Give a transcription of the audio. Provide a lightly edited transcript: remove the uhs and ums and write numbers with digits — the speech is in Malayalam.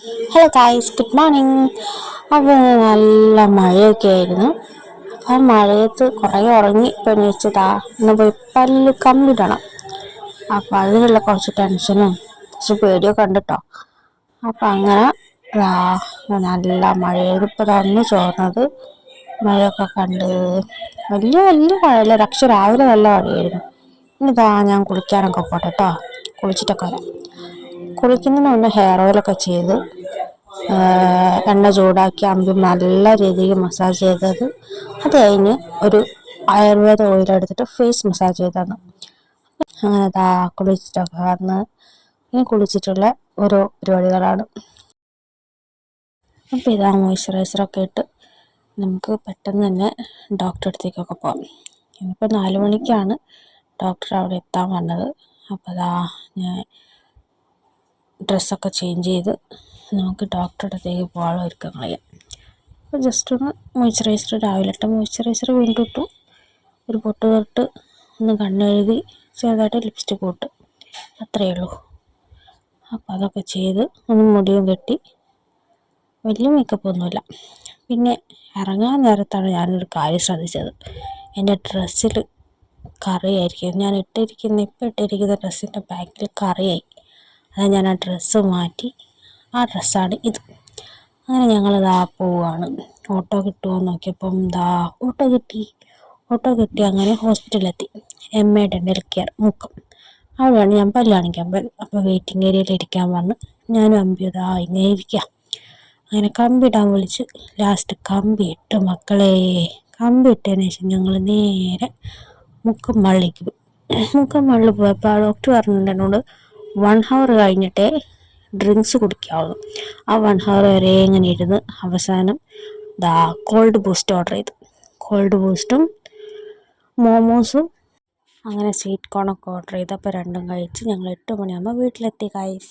Hello guys, good morning. അപ്പോൾ നല്ല മഴയൊക്കെ ആയിരുന്നു. ആ മഴയത്ത് കുറേ ഉറങ്ങി എണീച്ചതാ ഇന്ന് പോയി പല്ല് കമ്പിടണം. അപ്പോൾ അതിനുള്ള കുറച്ച് ടെൻഷനും കുറച്ച് പേടിയൊക്കെ ഉണ്ട് കേട്ടോ. അപ്പം അങ്ങനെ നല്ല മഴയായിരുന്നു. ഇപ്പോൾ തന്നെ ചോർന്നത്. മഴയൊക്കെ കണ്ട് വലിയ വലിയ മഴയല്ല, പക്ഷെ രാവിലെ നല്ല മഴയായിരുന്നു. ഇനിതാ ഞാൻ കുളിക്കാനൊക്കെ പോട്ടെ കേട്ടോ. കുളിച്ചിട്ടൊക്കെ വരാം. കുളിക്കുന്നതിന് മുന്നേ ഹെയർ ഓയിലൊക്കെ ചെയ്ത് എണ്ണ ചൂടാക്കി അമ്പി നല്ല രീതിയിൽ മസാജ് ചെയ്തത്. അത് കഴിഞ്ഞ് ഒരു ആയുർവേദ ഓയിലെടുത്തിട്ട് ഫേസ് മസാജ് ചെയ്തത്. അങ്ങനെ അതാ കുളിച്ചിട്ടൊക്കെ വന്ന് ഇനി കുളിച്ചിട്ടുള്ള ഓരോ പരിപാടികളാണ്. അപ്പോൾ ഇതാ മോയ്സ്ചറൈസറൊക്കെ ഇട്ട് നമുക്ക് പെട്ടെന്ന് തന്നെ ഡോക്ടറെ അടുത്തേക്കൊക്കെ പോകാം. ഇന്നിപ്പോൾ 4 മണിക്കാണ് ഡോക്ടർ അവിടെ എത്താൻ വന്നത്. അപ്പോൾ അതാ ഞാൻ ഡ്രസ്സൊക്കെ ചേഞ്ച് ചെയ്ത് നമുക്ക് ഡോക്ടറുടെ അടുത്തേക്ക് പോകാനുള്ള ഒരുക്കങ്ങൾ ചെയ്യാം. അപ്പോൾ ജസ്റ്റ് ഒന്ന് മോയ്സ്ചറൈസർ, രാവിലത്തെ മോയ്സ്ചറൈസർ വീണ്ടും ഇട്ടു, ഒരു പൊട്ട് തൊട്ട് ഒന്ന് കണ്ണെഴുതി ചെറുതായിട്ട് ലിപ്സ്റ്റിക് ഇട്ട്, അത്രയേ ഉള്ളൂ. അപ്പോൾ അതൊക്കെ ചെയ്ത് ഒന്ന് മുടിയും കെട്ടി, വലിയ മേക്കപ്പ് ഒന്നുമില്ല. പിന്നെ ഇറങ്ങാൻ നേരത്താണ് ഞാനൊരു കാര്യം ശ്രദ്ധിച്ചത്. എൻ്റെ ഡ്രസ്സിൽ കറിയായിരിക്കും. ഞാൻ ഇപ്പോൾ ഇട്ടിരിക്കുന്ന ഡ്രസ്സിൻ്റെ ബാക്കിൽ കറിയായി. അത് ഞാൻ ആ ഡ്രസ്സ് മാറ്റി. ആ ഡ്രസ്സാണ് ഇത്. അങ്ങനെ ഞങ്ങളിതാ പോവുകയാണ്. ഓട്ടോ കിട്ടുമോ നോക്കിയപ്പം ഓട്ടോ കിട്ടി. അങ്ങനെ ഹോസ്പിറ്റലിലെത്തി. MA dental care Mukkam. അവിടെയാണ് ഞാൻ പല്ല് കാണിക്കാൻ പോയത്. അപ്പോൾ വെയിറ്റിംഗ് ഏരിയയിൽ ഇരിക്കാൻ പറഞ്ഞ് ഞാനും അമ്പിയതാ ഇങ്ങനെ ഇരിക്കാം. അങ്ങനെ കമ്പി ഇടാൻ വിളിച്ച് ലാസ്റ്റ് കമ്പി ഇട്ട് മക്കളെ. കമ്പി ഇട്ടതിന് ശേഷം ഞങ്ങൾ നേരെ മുക്കം മള്ളിക്ക് പോയി. മുക്കം മള്ളി പോയപ്പോൾ ആ ഡോക്ടർ പറഞ്ഞിട്ടുണ്ട് എന്നോട് 1 hour കഴിഞ്ഞിട്ടേ ഡ്രിങ്ക്സ് കുടിക്കാവുള്ളൂ. ആ 1 hour വരെ ഇങ്ങനെ ഇരുന്ന് അവസാനം കോൾഡ് ബൂസ്റ്റ് ഓർഡർ ചെയ്തു. കോൾഡ് ബൂസ്റ്റും മോമോസും അങ്ങനെ സ്വീറ്റ് കോണൊക്കെ ഓർഡർ ചെയ്ത് അപ്പോൾ രണ്ടും കഴിച്ച് ഞങ്ങൾ 8 മണിയാകുമ്പോൾ വീട്ടിലെത്തി ഗൈസ്.